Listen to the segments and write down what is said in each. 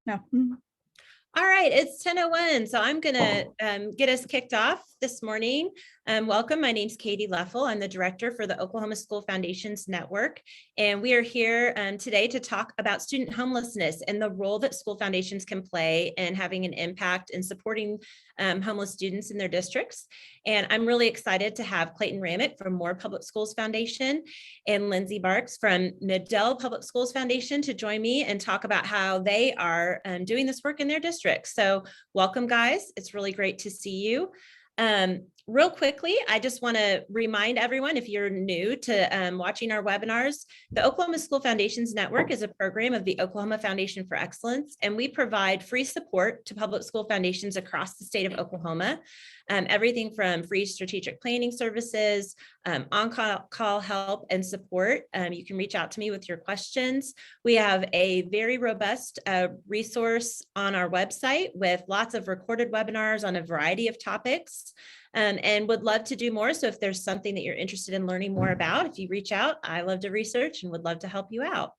No. All right, it's 10:01, so I'm going to get us kicked off this morning. Welcome, my name's Katy Leffel. I'm the director for the Oklahoma School Foundations Network, and we are here today to talk about student homelessness and the role that school foundations can play in having an impact in supporting homeless students in their districts. And I'm really excited to have Clayton Ramick from Moore Public Schools Foundation and Lindse from Middle Public Schools Foundation to join me and talk about how they are doing this work in their district. So welcome, guys. It's really great to see you. Real quickly, I just want to remind everyone, if you're new to watching our webinars, the Oklahoma School Foundations Network is a program of the Oklahoma Foundation for Excellence, and we provide free support to public school foundations across the state of Oklahoma. Everything from free strategic planning services, on-call help and support. You can reach out to me with your questions. We have a very robust resource on our website with lots of recorded webinars on a variety of topics. And would love to do more. So if there's something that you're interested in learning more about, if you reach out, I love to research and would love to help you out.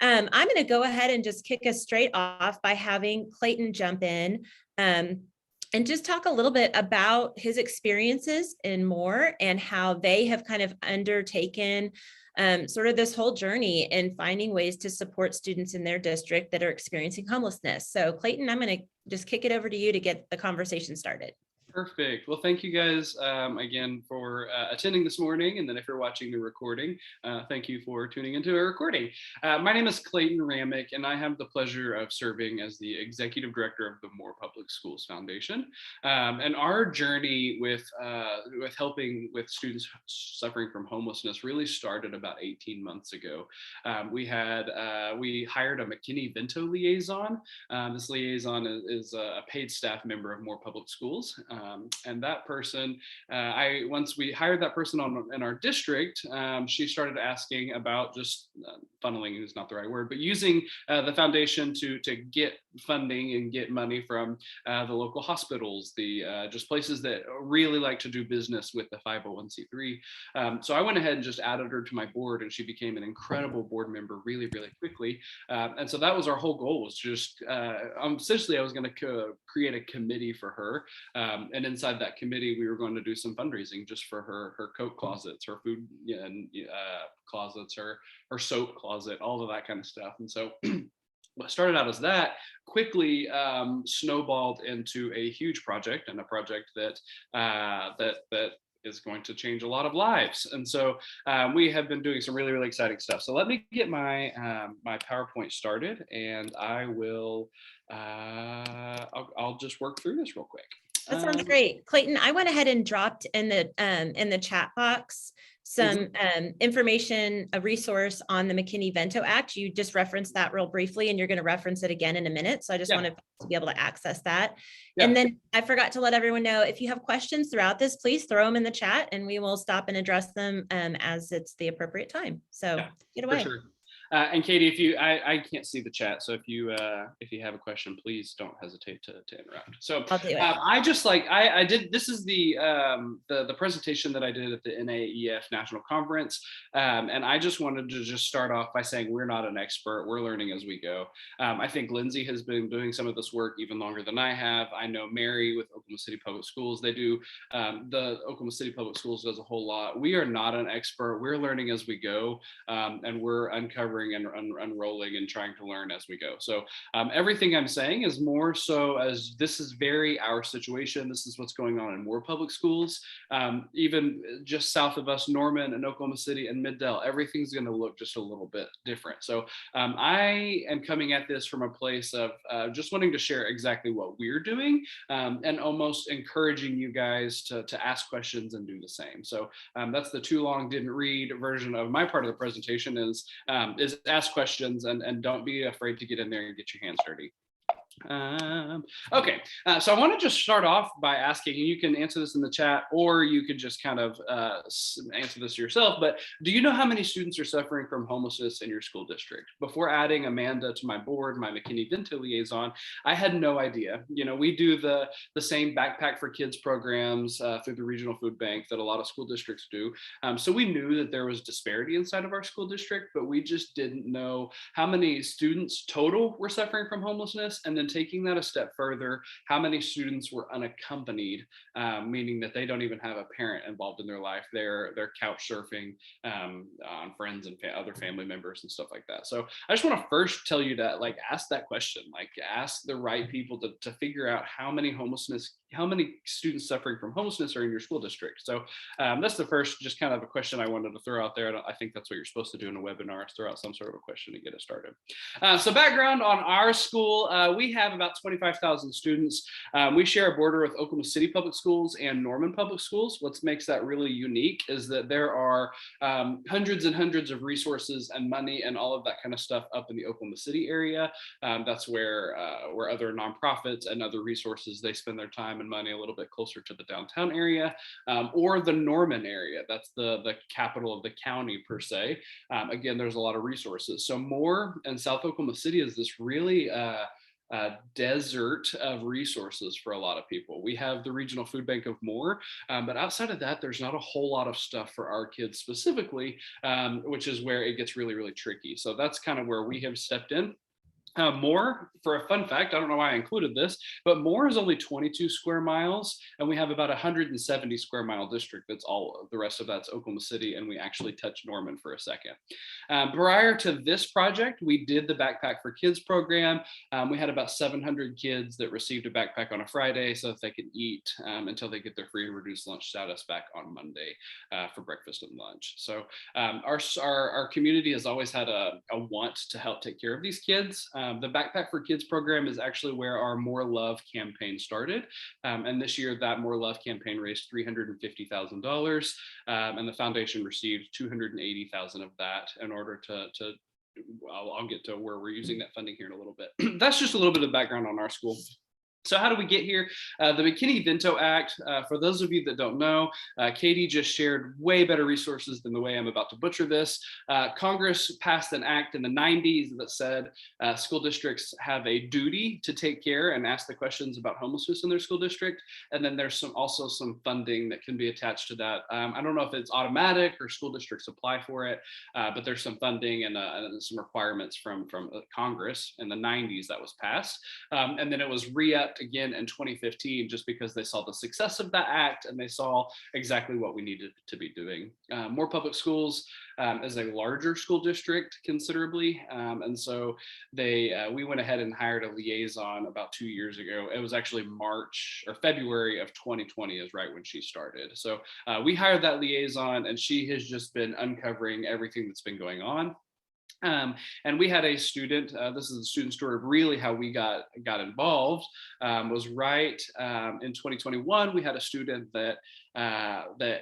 I'm going to go ahead and just kick us straight off by having Clayton jump in and just talk a little bit about his experiences in Moore and how they have kind of undertaken sort of this whole journey in finding ways to support students in their district that are experiencing homelessness. So Clayton, I'm going to just kick it over to you to get the conversation started. Perfect. Well, thank you guys again for attending this morning. And then if you're watching the recording, thank you for tuning into a recording. My name is Clayton Ramick, and I have the pleasure of serving as the Executive Director of the Moore Public Schools Foundation. And our journey with helping with students suffering from homelessness really started about 18 months ago. We hired a Mckinney Vento liaison. This liaison is a paid staff member of Moore Public Schools. And that person, once we hired that person in our district, she started asking about just funneling is not the right word, but using the foundation to get funding and get money from the local hospitals, the just places that really like to do business with the 501c3. So I went ahead and just added her to my board, and she became an incredible board member really, really quickly. And so that was our whole goal, was just essentially I was going to create a committee for her. And inside that committee, we were going to do some fundraising just for her coat closets, her food closets, her soap closet, all of that kind of stuff. And so what started out as that quickly snowballed into a huge project, and a project that is going to change a lot of lives. And so we have been doing some really, really exciting stuff. So let me get my my PowerPoint started, and I will I'll just work through this real quick. That sounds great. Clayton, I went ahead and dropped in the chat box some information, a resource on the McKinney Vento Act. You just referenced that real briefly, and you're going to reference it again in a minute. So I just wanted to be able to access that. Yeah. And then I forgot to let everyone know, if you have questions throughout this, please throw them in the chat and we will stop and address them as it's the appropriate time. So get away. For sure. And Katy, if you, I can't see the chat, so if you have a question, please don't hesitate to interrupt. So I'll do it. I did. This is the presentation that I did at the NAEF National Conference, and I just wanted to just start off by saying we're not an expert. We're learning as we go. I think Lindse has been doing some of this work even longer than I have. I know Mary with Oklahoma City Public Schools. They do the Oklahoma City Public Schools does a whole lot. We are not an expert. We're learning as we go, and we're uncovering and unrolling and trying to learn as we go. So everything I'm saying is more so as this is very our situation. This is what's going on in Moore Public Schools. Even just south of us, Norman and Oklahoma City and Middle, everything's going to look just a little bit different. So I am coming at this from a place of just wanting to share exactly what we're doing, and almost encouraging you guys to ask questions and do the same. So that's the too long didn't read version of my part of the presentation, is ask questions and don't be afraid to get in there and get your hands dirty. Okay, so I want to just start off by asking, and you can answer this in the chat, or you could just kind of answer this yourself, but do you know how many students are suffering from homelessness in your school district? Before adding Amanda to my board, my McKinney Vento liaison, I had no idea. You know, we do the same Backpack for Kids programs through the regional food bank that a lot of school districts do. So we knew that there was disparity inside of our school district, but we just didn't know how many students total were suffering from homelessness, and then taking that a step further, how many students were unaccompanied, meaning that they don't even have a parent involved in their life. They're couch surfing on friends and other family members and stuff like that. So I just want to first tell you to like ask that question, like ask the right people to figure out how many students suffering from homelessness are in your school district. So that's the first just kind of a question I wanted to throw out there. I think that's what you're supposed to do in a webinar, is throw out some sort of a question to get us started. So background on our school, we have about 25,000 students. We share a border with Oklahoma City Public Schools and Norman Public Schools. What makes that really unique is that there are hundreds and hundreds of resources and money and all of that kind of stuff up in the Oklahoma City area. That's where other nonprofits and other resources, they spend their time and money a little bit closer to the downtown area, or the Norman area. That's the capital of the county per se. Again, there's a lot of resources. So Moore and South Oklahoma City is this really desert of resources for a lot of people. We have the regional food bank of Moore, but outside of that, there's not a whole lot of stuff for our kids specifically, which is where it gets really, really tricky. So that's kind of where we have stepped in. Moore, for a fun fact, I don't know why I included this, but Moore is only 22 square miles, and we have about 170 square mile district. That's all. The rest of that's Oklahoma City, and we actually touched Norman for a second. Prior to this project, we did the Backpack for Kids program. We had about 700 kids that received a backpack on a Friday so that they could eat until they get their free and reduced lunch status back on Monday for breakfast and lunch. So our community has always had a want to help take care of these kids. The Backpack for Kids program is actually where our More Love campaign started. And this year, that More Love campaign raised $350,000, and the foundation received $280,000 of that in order to I'll get to where we're using that funding here in a little bit. That's just a little bit of background on our school. So how do we get here? The Mckinney Vento Act, for those of you that don't know, Katy just shared way better resources than the way I'm about to butcher this. Congress passed an act in the 90s that said school districts have a duty to take care and ask the questions about homelessness in their school district. And then there's also some funding that can be attached to that. I don't know if it's automatic or school districts apply for it, but there's some funding and some requirements from Congress in the 90s that was passed. And then it was re-upped again in 2015, just because they saw the success of that act and they saw exactly what we needed to be doing. More Public Schools is a larger school district considerably, and so we went ahead and hired a liaison about 2 years ago. It was actually March or February of 2020 is right when she started. So we hired that liaison, and she has just been uncovering everything that's been going on. And we had a student, this is the student story of really how we got involved, was right in 2021. We had a student that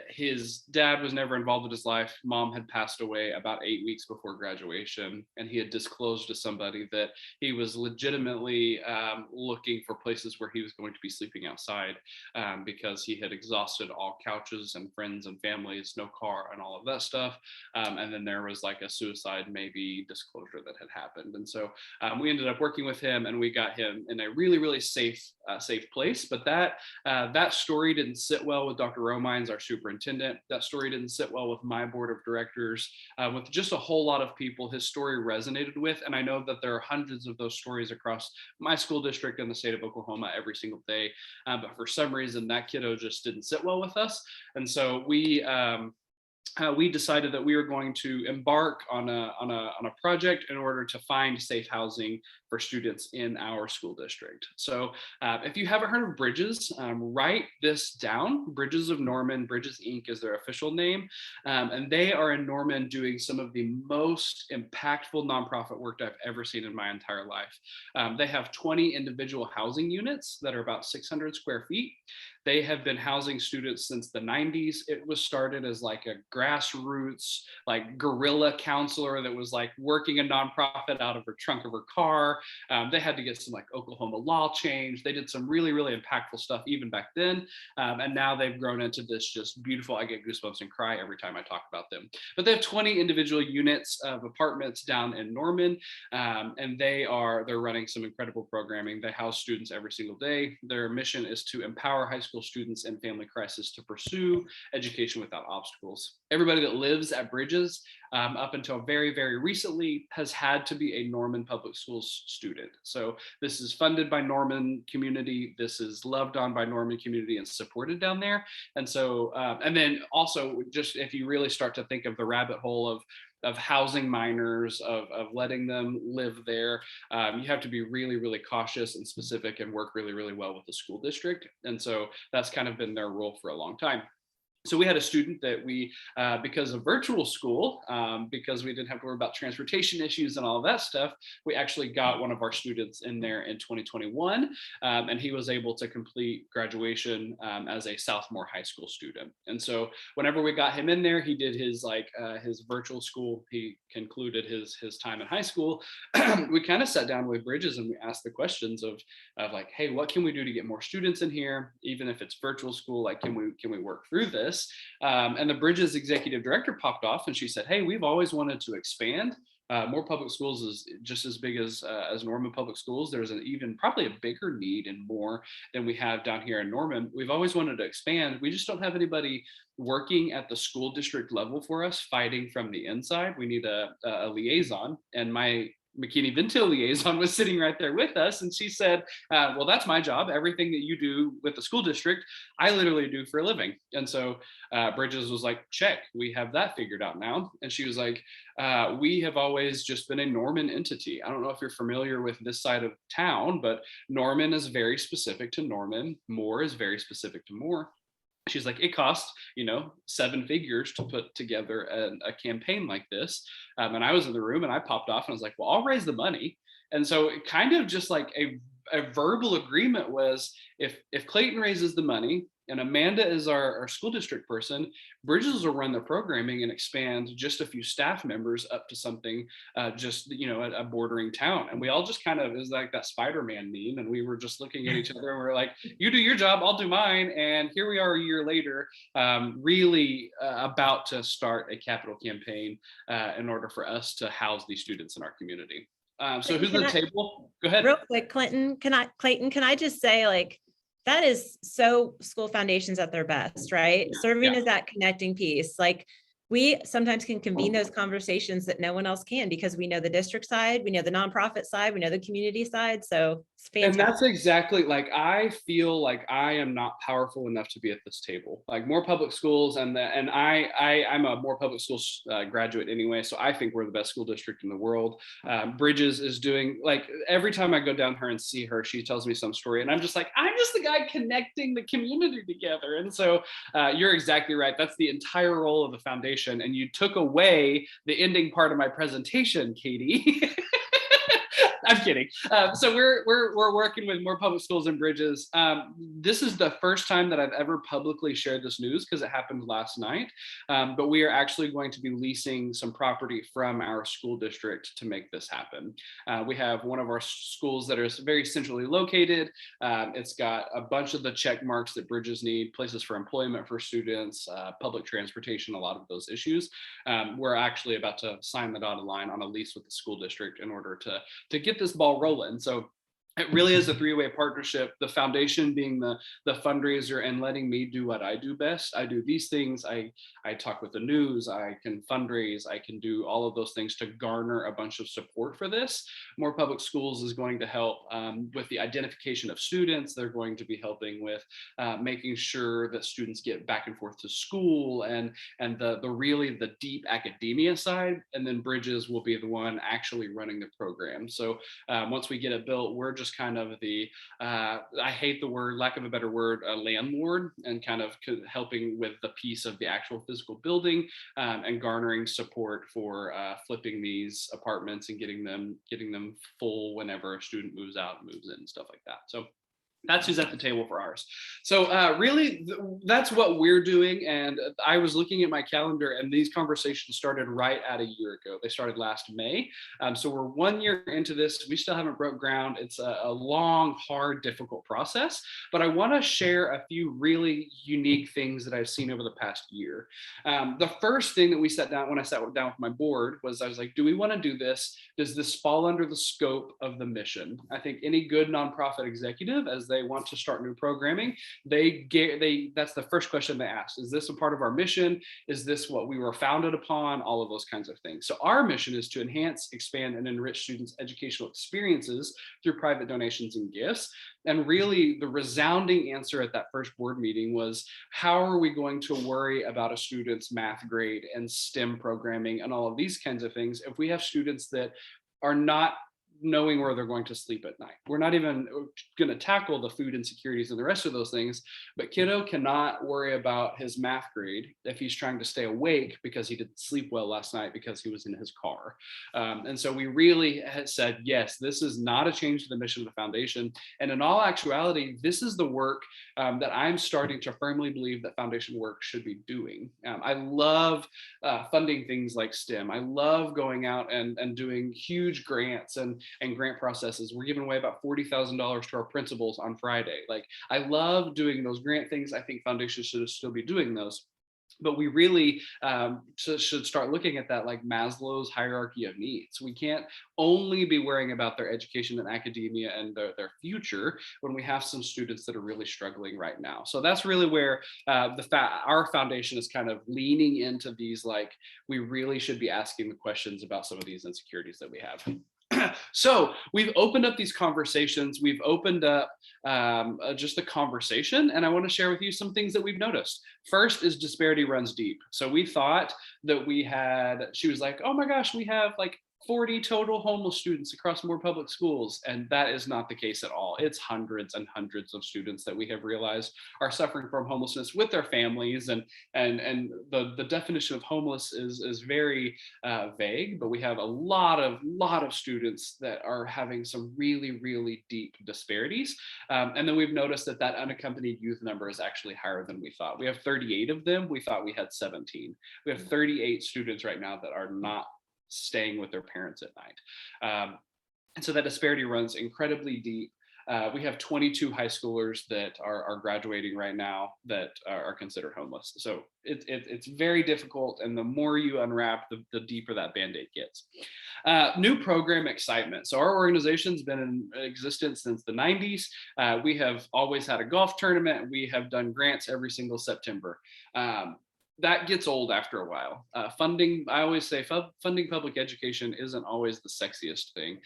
his dad was never involved in his life. Mom had passed away about 8 weeks before graduation, and he had disclosed to somebody that he was legitimately looking for places where he was going to be sleeping outside, because he had exhausted all couches and friends and families, no car and all of that stuff. And then there was like a suicide maybe disclosure that had happened. And so we ended up working with him, and we got him in a really, really safe place. But that story didn't sit well with Dr. Romines, our superintendent. That story didn't sit well with my board of directors, with just a whole lot of people his story resonated with. And I know that there are hundreds of those stories across my school district and the state of Oklahoma every single day. But for some reason, that kiddo just didn't sit well with us. And so we decided that we were going to embark on a project in order to find safe housing for students in our school district. So if you haven't heard of Bridges, write this down. Bridges of Norman, Bridges Inc. is their official name. And they are in Norman doing some of the most impactful nonprofit work I've ever seen in my entire life. They have 20 individual housing units that are about 600 square feet. They have been housing students since the 90s. It was started as like a grassroots, like guerrilla counselor that was like working a nonprofit out of her trunk of her car. They had to get some like Oklahoma law change. They did some really, really impactful stuff even back then. And now they've grown into this just beautiful, I get goosebumps and cry every time I talk about them. But they have 20 individual units of apartments down in Norman. And they're running some incredible programming. They house students every single day. Their mission is to empower high school students in family crisis to pursue education without obstacles. Everybody that lives at Bridges, up until very, very recently, has had to be a Norman Public Schools student. So this is funded by Norman community. This is loved on by Norman community and supported down there. And so, and then also, just if you really start to think of the rabbit hole of housing minors, of letting them live there, you have to be really, really cautious and specific and work really, really well with the school district. And so that's kind of been their role for a long time. So we had a student that we, because of virtual school, because we didn't have to worry about transportation issues and all of that stuff, we actually got one of our students in there in 2021, and he was able to complete graduation as a sophomore high school student. And so whenever we got him in there, he did his his virtual school. He concluded his time in high school. We kind of sat down with Bridges and we asked the questions of like, hey, what can we do to get more students in here, even if it's virtual school? Like, can we work through this? And the Bridges executive director popped off and she said, hey, we've always wanted to expand. More public schools is just as big as Norman Public Schools. There's probably a bigger need and more than we have down here in Norman. We've always wanted to expand. We just don't have anybody working at the school district level for us, fighting from the inside. We need a liaison. And my Mckinney Vento liaison was sitting right there with us. And she said, well, that's my job. Everything that you do with the school district, I literally do for a living. And so Bridges was like, check, we have that figured out now. And she was like, we have always just been a Norman entity. I don't know if you're familiar with this side of town, but Norman is very specific to Norman. Moore is very specific to Moore. She's like, it costs, 7 figures to put together a campaign like this. And I was in the room and I popped off and I was like, well, I'll raise the money. And so it kind of just like a verbal agreement was, if Clayton raises the money and Amanda is our school district person, Bridges will run the programming and expand just a few staff members up to something just, a bordering town. And we all just kind of, is like that Spider-Man meme. And we were just looking at each other and we're like, you do your job, I'll do mine. And here we are a year later, really about to start a capital campaign in order for us to house these students in our community. So who's at the table? Go ahead. Real quick, Clayton, can I just say, like, that is so school foundations at their best, right? Yeah, Serving as that connecting piece. Like, we sometimes can convene those conversations that no one else can, because we know the district side, we know the nonprofit side, we know the community side. So it's fantastic. And that's exactly, like, I feel like I am not powerful enough to be at this table. Like, Moore Public Schools, I'm a Moore Public Schools graduate anyway, so I think we're the best school district in the world. Bridges is doing, like, every time I go down her and see her, she tells me some story, and I'm just like, I'm just the guy connecting the community together. And so you're exactly right. That's the entire role of the foundation, and you took away the ending part of my presentation, Katy. I'm kidding. So we're working with Moore Public Schools and Bridges. This is the first time that I've ever publicly shared this news, because it happened last night. But we are actually going to be leasing some property from our school district to make this happen. We have one of our schools that is very centrally located. It's got a bunch of the check marks that Bridges need: places for employment for students, public transportation, a lot of those issues. We're actually about to sign the dotted line on a lease with the school district in order to get this ball rolling. So it really is a three-way partnership. The foundation being the fundraiser and letting me do what I do best. I do these things. I talk with the news. I can fundraise. I can do all of those things to garner a bunch of support for this. Moore Public Schools is going to help with the identification of students. They're going to be helping with making sure that students get back and forth to school, and the deep academia side. And then Bridges will be the one actually running the program. So once we get it built, we're just kind of the, I hate the word, lack of a better word, landlord, and kind of helping with the piece of the actual physical building, and garnering support for flipping these apartments and getting them full whenever a student moves out and moves in and stuff like that. So That's who's at the table for ours. So really, that's what we're doing. And I was looking at my calendar, and these conversations started right at a year ago. They started last May. So we're 1 year into this. We still haven't broke ground. It's a long, hard, difficult process. But I want to share a few really unique things that I've seen over the past year. The first thing that we sat down, when I sat down with my board, was I was like, do we want to do this? Does this fall under the scope of the mission? I think any good nonprofit executive, as they want to start new programming, that's the first question they ask. Is this a part of our mission? Is this what we were founded upon? All of those kinds of things. So our mission is to enhance, expand, and enrich students' educational experiences through private donations and gifts. And really, the resounding answer at that first board meeting was, how are we going to worry about a student's math grade and STEM programming and all of these kinds of things if we have students that are not knowing where they're going to sleep at night? We're not even going to tackle the food insecurities and the rest of those things, but kiddo cannot worry about his math grade if he's trying to stay awake because he didn't sleep well last night because he was in his car. And so we really had said, yes, this is not a change to the mission of the foundation. And in all actuality, this is the work that I'm starting to firmly believe that foundation work should be doing. I love funding things like STEM. I love going out and doing huge grants and grant processes. We're giving away about $40,000 to our principals on Friday. Like, I love doing those grant things. I think foundations should still be doing those. But we really should start looking at that like Maslow's hierarchy of needs. We can't only be worrying about their education and academia and their future when we have some students that are really struggling right now. So that's really where our foundation is kind of leaning into these, like, we really should be asking the questions about some of these insecurities that we have. So we've opened up these conversations. We've opened up just the conversation, and I want to share with you some things that we've noticed. First is disparity runs deep. So we thought that she was like, oh my gosh, we have like 40 total homeless students across more public schools. And that is not the case at all. It's hundreds and hundreds of students that we have realized are suffering from homelessness with their families. And the definition of homeless is very vague, but we have a lot of students that are having some really, really deep disparities. And then we've noticed that unaccompanied youth number is actually higher than we thought. We have 38 of them. We thought we had 17. We have 38 students right now that are not staying with their parents at night. And so that disparity runs incredibly deep. We have 22 high schoolers that are graduating right now that are considered homeless. So it's very difficult. And the more you unwrap, the deeper that Band-Aid gets. New program excitement. So our organization's been in existence since the 90s. We have always had a golf tournament. We have done grants every single September. That gets old after a while. Funding, I always say, funding public education isn't always the sexiest thing.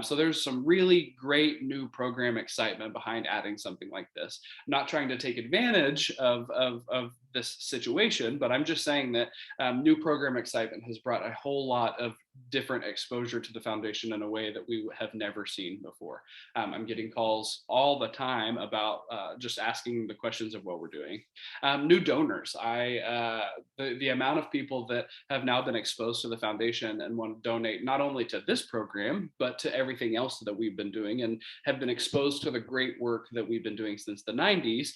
So there's some really great new program excitement behind adding something like this. I'm not trying to take advantage of this situation, but I'm just saying that new program excitement has brought a whole lot of different exposure to the foundation in a way that we have never seen before. I'm getting calls all the time about just asking the questions of what we're doing. New donors. The amount of people that have now been exposed to the foundation and want to donate not only to this program, but to everything else that we've been doing and have been exposed to the great work that we've been doing since the 90s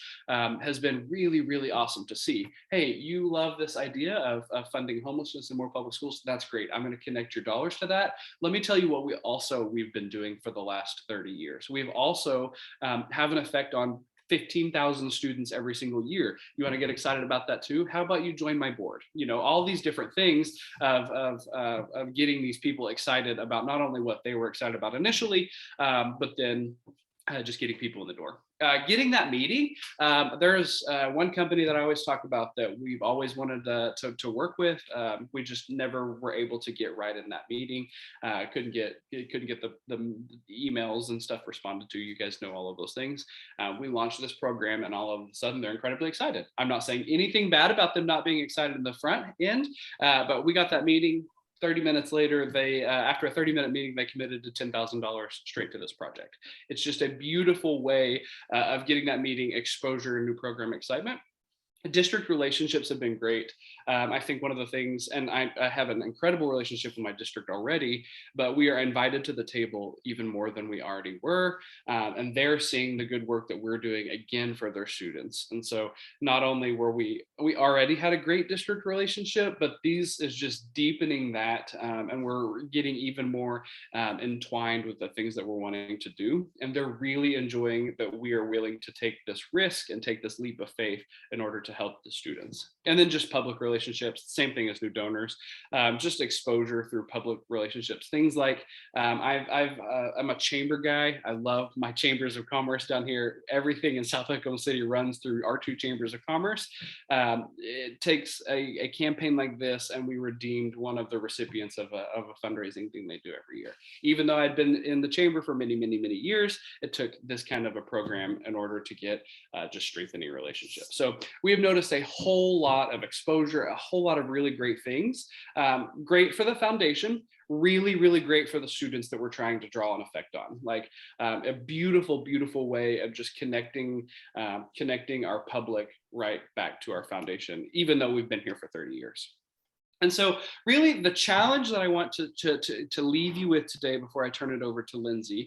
has been really, really awesome to see. Hey, you love this idea of funding homelessness in more public schools. That's great. I'm going to connect your dollars to that. Let me tell you what we've been doing for the last 30 years. We've also have an effect on 15,000 students every single year. You want to get excited about that too? How about you join my board? You know, all these different things of getting these people excited about not only what they were excited about initially, but then just getting people in the door. Getting that meeting, there's one company that I always talk about that we've always wanted to work with. We just never were able to get right in that meeting. Couldn't get the emails and stuff responded to. You guys know all of those things. We launched this program, and all of a sudden they're incredibly excited. I'm not saying anything bad about them not being excited in the front end, but we got that meeting. 30 minutes later, after a 30-minute meeting, they committed to $10,000 straight to this project. It's just a beautiful way of getting that meeting exposure and new program excitement. District relationships have been great. I think one of the things, and I have an incredible relationship with my district already, but we are invited to the table even more than we already were. And they're seeing the good work that we're doing again for their students. And so not only were we already had a great district relationship, but these is just deepening that. And we're getting even more entwined with the things that we're wanting to do. And they're really enjoying that we are willing to take this risk and take this leap of faith in order to help the students. And then just public relationships, same thing as new donors, just exposure through public relationships. Things like I'm a chamber guy. I love my chambers of commerce down here. Everything in South Oklahoma City runs through our two chambers of commerce. It takes a campaign like this, and we redeemed one of the recipients of a fundraising thing they do every year. Even though I'd been in the chamber for many, many, many years, it took this kind of a program in order to get just strengthening relationships. So we have noticed a whole lot of exposure, a whole lot of really great things. Great for the foundation, really, really great for the students that we're trying to draw an effect on. Like a beautiful, beautiful way of just connecting our public right back to our foundation, even though we've been here for 30 years. And so really the challenge that I want to leave you with today before I turn it over to Lindse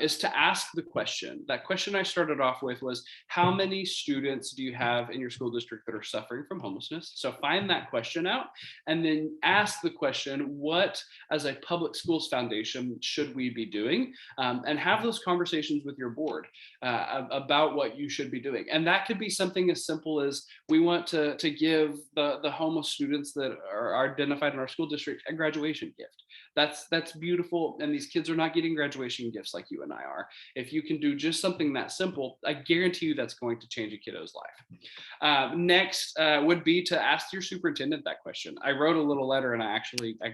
is to ask the question. That question I started off with was, how many students do you have in your school district that are suffering from homelessness? So find that question out and then ask the question, what as a public schools foundation should we be doing? And have those conversations with your board about what you should be doing. And that could be something as simple as, we want to give the homeless students that are identified in our school district a graduation gift. That's beautiful, and these kids are not getting graduation gifts like you and I are. If you can do just something that simple, I guarantee you that's going to change a kiddo's life. Next would be to ask your superintendent that question. I wrote a little letter and I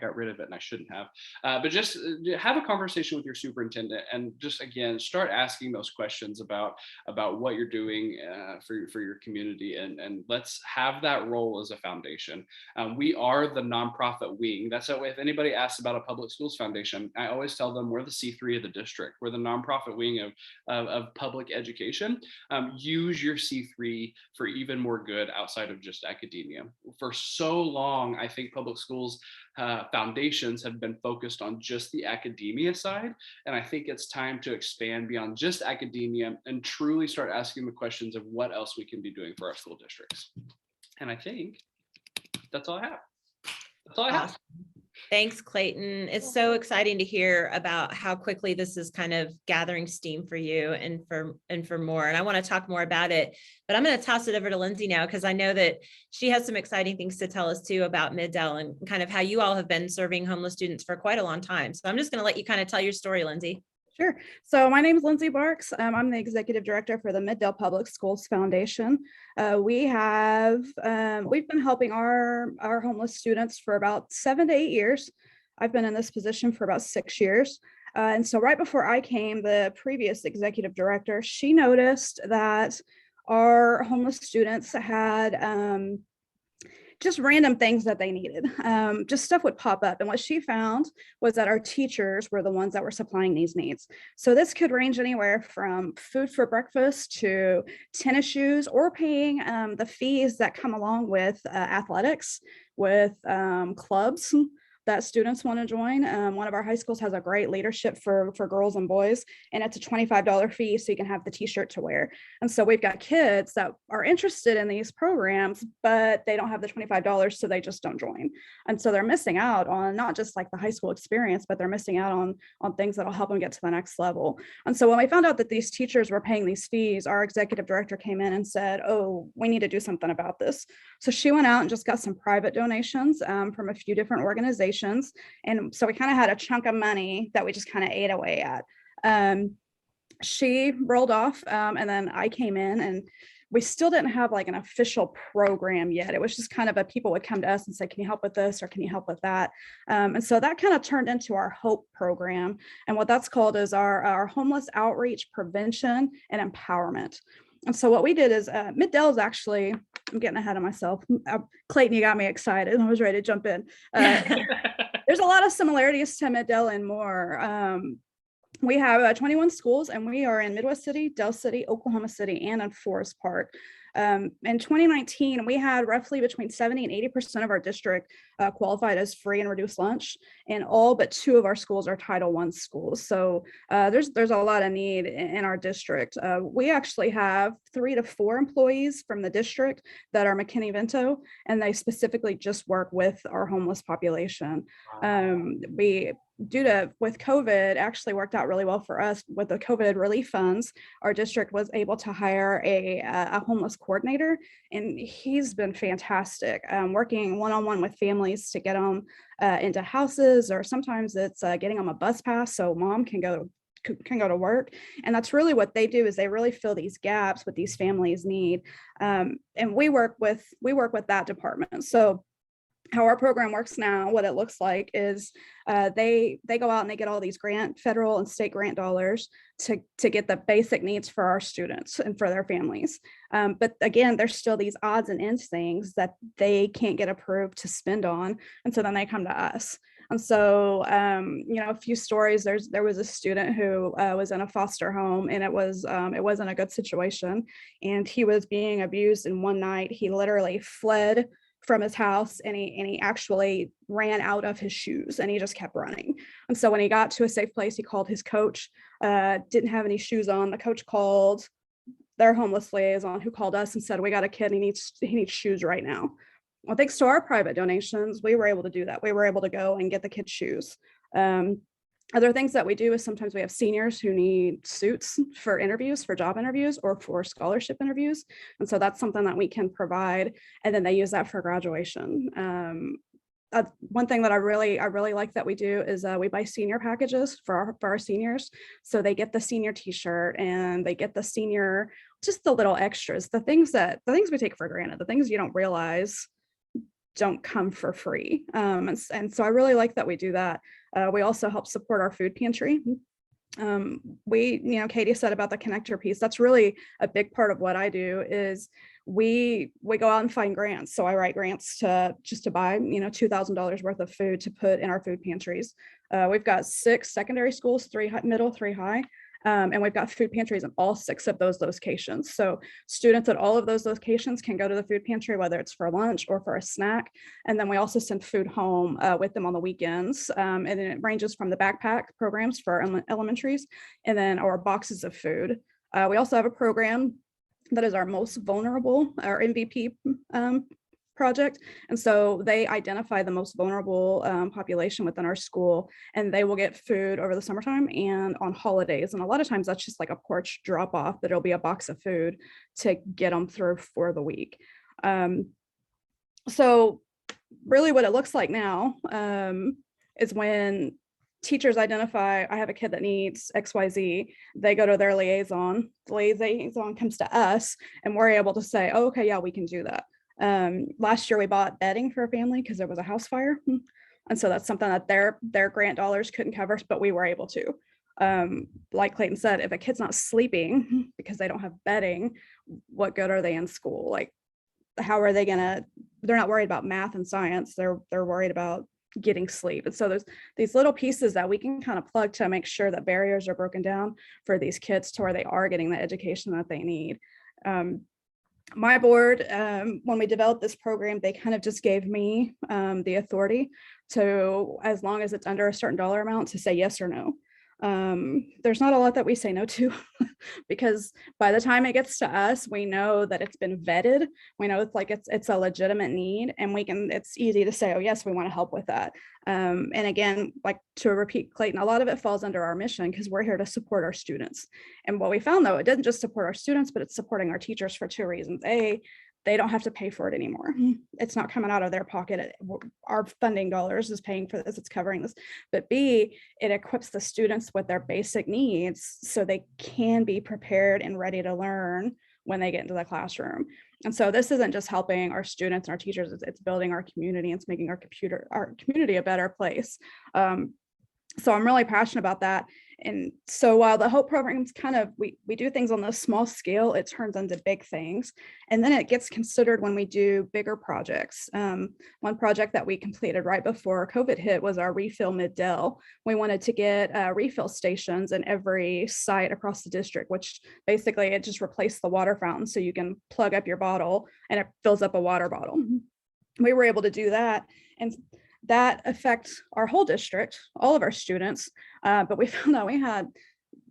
got rid of it, and I shouldn't have, but just have a conversation with your superintendent and just again start asking those questions about what you're doing for your community, and let's have that role as a foundation. We are the nonprofit wing. That's that way. If anybody asks about a public schools foundation, I always tell them we're the C3 of the district. We're the nonprofit wing of public education. Use your C3 for even more good outside of just academia. For so long, I think public schools foundations have been focused on just the academia side. And I think it's time to expand beyond just academia and truly start asking the questions of what else we can be doing for our school districts. And I think that's all I have. That's all I have. Awesome. Thanks, Clayton. It's so exciting to hear about how quickly this is kind of gathering steam for you and for more. And I want to talk more about it, but I'm going to toss it over to Lindse now, because I know that she has some exciting things to tell us too about Mid-Del and kind of how you all have been serving homeless students for quite a long time. So I'm just going to let you kind of tell your story, Lindse. Sure. So my name is Lindse Barks. I'm the executive director for the Mid-Del Public Schools Foundation. We've been helping our homeless students for about 7 to 8 years. I've been in this position for about 6 years. And so right before I came, the previous executive director, she noticed that our homeless students had just random things that they needed. Just stuff would pop up. And what she found was that our teachers were the ones that were supplying these needs. So this could range anywhere from food for breakfast to tennis shoes, or paying the fees that come along with athletics, with clubs that students want to join. One of our high schools has a great leadership for girls and boys, and it's a $25 fee so you can have the t-shirt to wear. And so we've got kids that are interested in these programs, but they don't have the $25, so they just don't join. And so they're missing out on not just like the high school experience, but they're missing out on things that'll help them get to the next level. And so when we found out that these teachers were paying these fees, our executive director came in and said, oh, we need to do something about this. So she went out and just got some private donations from a few different organizations. And so we kind of had a chunk of money that we just kind of ate away at. She rolled off, and then I came in, and we still didn't have like an official program yet. It was just kind of people would come to us and say, can you help with this, or can you help with that? And so that kind of turned into our HOPE program. And what that's called is our homeless outreach, prevention, and empowerment. And so what we did is Mid-Del is actually, I'm getting ahead of myself. Clayton, you got me excited. I was ready to jump in. There's a lot of similarities to Mid-Del and more. We have 21 schools, and we are in Midwest City, Del City, Oklahoma City, and in Forest Park. In 2019, we had roughly between 70 and 80% of our district qualified as free and reduced lunch, and all but 2 of our schools are Title I schools. So there's a lot of need in our district. We actually have 3 to 4 employees from the district that are Mckinney Vento, and they specifically just work with our homeless population. With COVID, actually worked out really well for us with the COVID relief funds. Our district was able to hire a homeless coordinator, and he's been fantastic, working one-on-one with families to get them into houses, or sometimes it's getting them a bus pass so mom can go to work. And that's really what they do, is they really fill these gaps what these families need. And we work with that department. So how our program works now, what it looks like is they go out and they get all these federal and state grant dollars to get the basic needs for our students and for their families. But again, there's still these odds and ends things that they can't get approved to spend on. And so then they come to us. And so, a few stories, there was a student who was in a foster home, and it wasn't a good situation. And he was being abused. And one night he literally fled from his house, and he actually ran out of his shoes, and he just kept running. And so when he got to a safe place, he called his coach, didn't have any shoes on. The coach called their homeless liaison, who called us and said, we got a kid, he needs shoes right now. Well, thanks to our private donations, we were able to do that. We were able to go and get the kid shoes. Other things that we do is sometimes we have seniors who need suits for interviews, for job interviews, or for scholarship interviews. And so that's something that we can provide, and then they use that for graduation. One thing that I really like that we do is we buy senior packages for our seniors. So they get the senior t-shirt, and they get the senior, just the little extras, the things we take for granted, the things you don't realize don't come for free. And so I really like that we do that. We also help support our food pantry. Katie said about the connector piece, that's really a big part of what I do is we go out and find grants. So I write grants to buy, $2,000 worth of food to put in our food pantries. We've got 6 secondary schools, 3 middle, 3 high. And we've got food pantries in all 6 of those locations. So students at all of those locations can go to the food pantry, whether it's for lunch or for a snack. And then we also send food home with them on the weekends. And then it ranges from the backpack programs for elementaries, and then our boxes of food. We also have a program that is our most vulnerable, our MVP project. And so they identify the most vulnerable population within our school, and they will get food over the summertime and on holidays. And a lot of times that's just like a porch drop off, but it'll be a box of food to get them through for the week. So really what it looks like now is when teachers identify, I have a kid that needs XYZ, they go to their liaison, the liaison comes to us, and we're able to say, oh, okay, yeah, we can do that. Last year we bought bedding for a family because there was a house fire. And so that's something that their grant dollars couldn't cover, but we were able to. Like Clayton said, if a kid's not sleeping because they don't have bedding, what good are they in school? Like, how are they they're not worried about math and science. They're worried about getting sleep. And so there's these little pieces that we can kind of plug to make sure that barriers are broken down for these kids to where they are getting the education that they need. My board, when we developed this program, they kind of just gave me the authority to, as long as it's under a certain dollar amount, to say yes or no. There's not a lot that we say no to because by the time it gets to us, we know that it's been vetted. We know it's a legitimate need, and it's easy to say, oh yes, we want to help with that. And again, like to repeat Clayton, a lot of it falls under our mission because we're here to support our students. And what we found though, it doesn't just support our students, but it's supporting our teachers for 2 reasons. A, they don't have to pay for it anymore. It's not coming out of their pocket. Our funding dollars is paying for this, it's covering this. But B, it equips the students with their basic needs so they can be prepared and ready to learn when they get into the classroom. And so this isn't just helping our students and our teachers, it's building our community, it's making our community a better place. So I'm really passionate about that. And so while the Hope program's kind of, we do things on this small scale, it turns into big things. And then it gets considered when we do bigger projects. One project that we completed right before COVID hit was our refill mid-Dell. We wanted to get refill stations in every site across the district, which basically it just replaced the water fountain. So you can plug up your bottle and it fills up a water bottle. We were able to do that. And that affects our whole district, all of our students. But we found out we had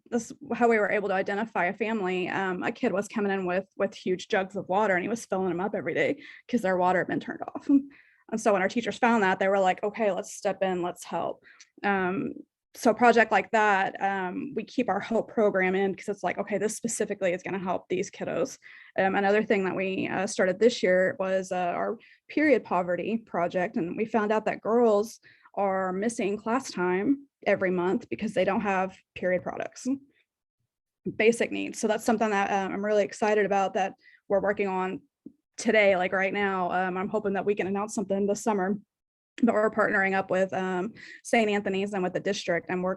this, how we were able to identify a family. A kid was coming in with huge jugs of water and he was filling them up every day because their water had been turned off. And so when our teachers found that, they were like, okay, let's step in, let's help. So a project like that, we keep our Hope program in because it's like, okay, this specifically is going to help these kiddos. Another thing that we started this year was our period poverty project. And we found out that girls are missing class time every month because they don't have period products, basic needs. So that's something that I'm really excited about that we're working on today, like right now. I'm hoping that we can announce something this summer. But we're partnering up with St. Anthony's and with the district, and we're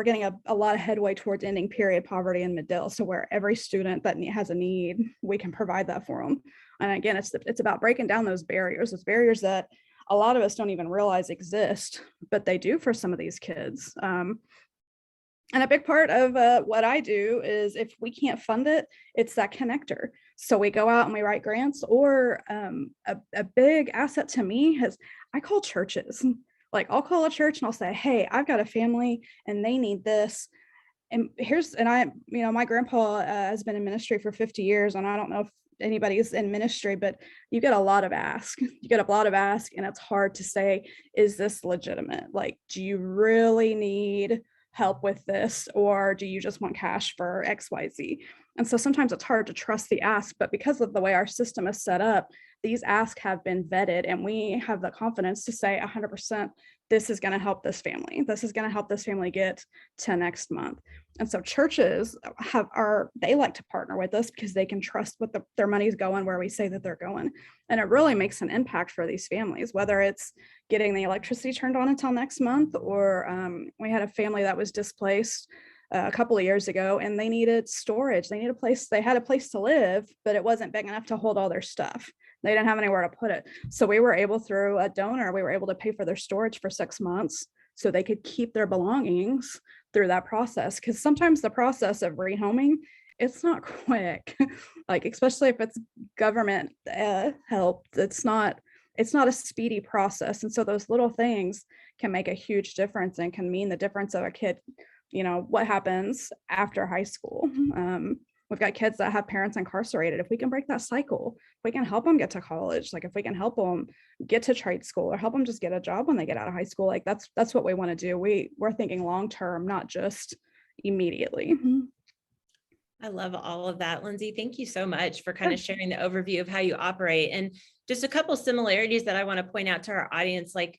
getting a lot of headway towards ending period poverty in Mid-Dell. So where every student that has a need, we can provide that for them. And again, it's about breaking down those barriers that a lot of us don't even realize exist, but they do for some of these kids. And a big part of what I do is if we can't fund it, it's that connector. So we go out and we write grants, or a big asset to me is I call churches. Like I'll call a church and I'll say, hey, I've got a family and they need this. And my grandpa has been in ministry for 50 years. And I don't know if anybody's in ministry, but you get a lot of ask. And it's hard to say, is this legitimate? Like, do you really need help with this, or do you just want cash for XYZ? And so sometimes it's hard to trust the ask, but because of the way our system is set up, these asks have been vetted and we have the confidence to say 100%, this is going to help this family. This is going to help this family get to next month. And so churches they like to partner with us because they can trust what their money's going where we say that they're going. And it really makes an impact for these families, whether it's getting the electricity turned on until next month, or we had a family that was displaced a couple of years ago and they needed storage. They had a place to live, but it wasn't big enough to hold all their stuff. They didn't have anywhere to put it. So we were able, through a donor, we were able to pay for their storage for 6 months so they could keep their belongings through that process. Because sometimes the process of rehoming, it's not quick. Like, especially if it's government help, it's not a speedy process. And so those little things can make a huge difference and can mean the difference of a kid, what happens after high school. We've got kids that have parents incarcerated. If we can break that cycle, if we can help them get to college, like if we can help them get to trade school or help them just get a job when they get out of high school, like that's what we want to do. We're thinking long-term, not just immediately. I love all of that, Lindsay. Thank you so much for kind of sharing the overview of how you operate. And just a couple similarities that I want to point out to our audience, like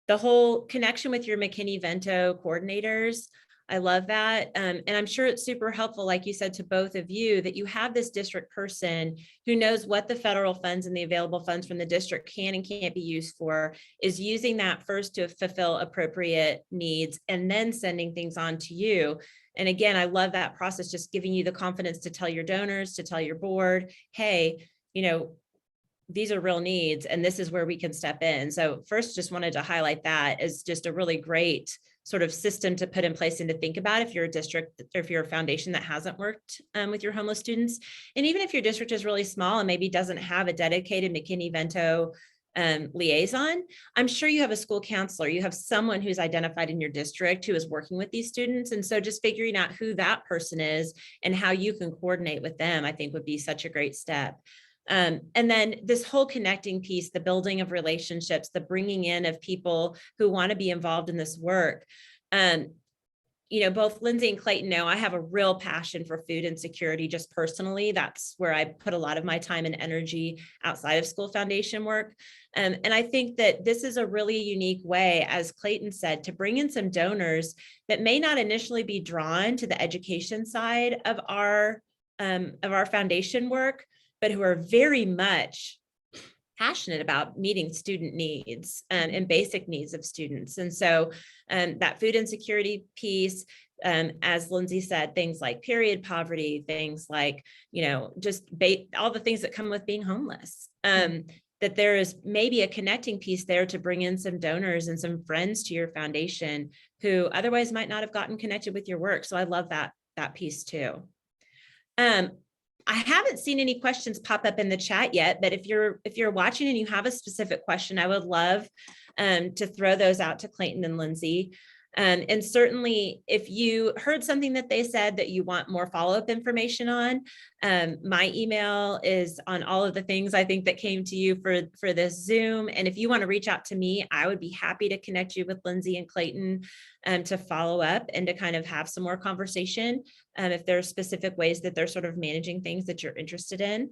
the whole connection with your Mckinney Vento coordinators. I love that. And I'm sure it's super helpful, like you said, to both of you, that you have this district person who knows what the federal funds and the available funds from the district can and can't be used for, is using that first to fulfill appropriate needs and then sending things on to you. And again, I love that process, just giving you the confidence to tell your donors, to tell your board, hey, these are real needs and this is where we can step in. So first, just wanted to highlight that as just a really great sort of system to put in place and to think about if you're a district or if you're a foundation that hasn't worked with your homeless students. And even if your district is really small and maybe doesn't have a dedicated Mckinney Vento liaison, I'm sure you have a school counselor, you have someone who's identified in your district who is working with these students. And so just figuring out who that person is and how you can coordinate with them, I think would be such a great step. And then this whole connecting piece, the building of relationships, the bringing in of people who want to be involved in this work. Both Lindsay and Clayton know I have a real passion for food insecurity just personally. That's where I put a lot of my time and energy outside of school foundation work. And I think that this is a really unique way, as Clayton said, to bring in some donors that may not initially be drawn to the education side of our foundation work, but who are very much passionate about meeting student needs and basic needs of students. And so that food insecurity piece, as Lindse said, things like period poverty, things like, just all the things that come with being homeless. That there is maybe a connecting piece there to bring in some donors and some friends to your foundation who otherwise might not have gotten connected with your work. So I love that piece too. I haven't seen any questions pop up in the chat yet, but if you're watching and you have a specific question, I would love to throw those out to Clayton and Lindse. And certainly if you heard something that they said that you want more follow-up information on, my email is on all of the things I think that came to you for this Zoom. And if you want to reach out to me, I would be happy to connect you with Lindse and Clayton to follow up and to kind of have some more conversation if there are specific ways that they're sort of managing things that you're interested in.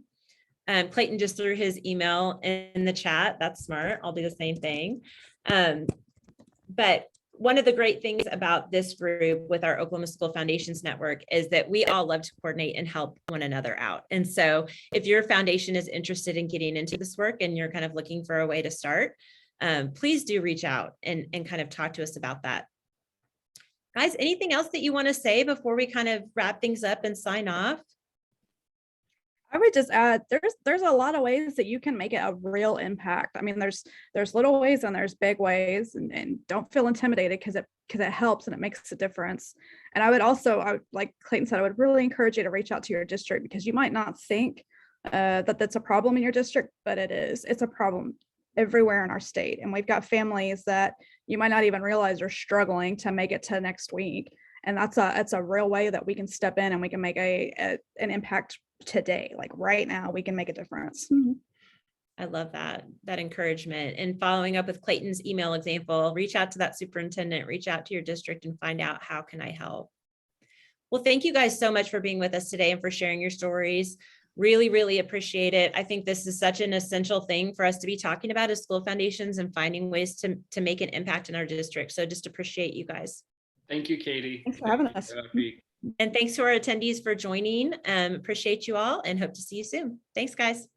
Clayton just threw his email in the chat. That's smart. I'll do the same thing. But one of the great things about this group with our Oklahoma School Foundations Network is that we all love to coordinate and help one another out. And so if your foundation is interested in getting into this work and you're kind of looking for a way to start, please do reach out and kind of talk to us about that. Guys, anything else that you want to say before we kind of wrap things up and sign off? I would just add, there's a lot of ways that you can make it a real impact. I mean, there's little ways and there's big ways, and don't feel intimidated because it helps and it makes a difference. And I would like Clayton said, I would really encourage you to reach out to your district, because you might not think that that's a problem in your district, but it is. It's a problem everywhere in our state. And we've got families that you might not even realize are struggling to make it to next week. And that's a real way that we can step in and we can make an impact today. Like right now, we can make a difference. I love that encouragement. And following up with Clayton's email example, reach out to that superintendent, reach out to your district and find out, how can I help? Well, thank you guys so much for being with us today and for sharing your stories. Really, really appreciate it. I think this is such an essential thing for us to be talking about as school foundations and finding ways to make an impact in our district. So just appreciate you guys. Thank you, Katy. Thanks for having us. And thanks to our attendees for joining. Appreciate you all and hope to see you soon. Thanks, guys.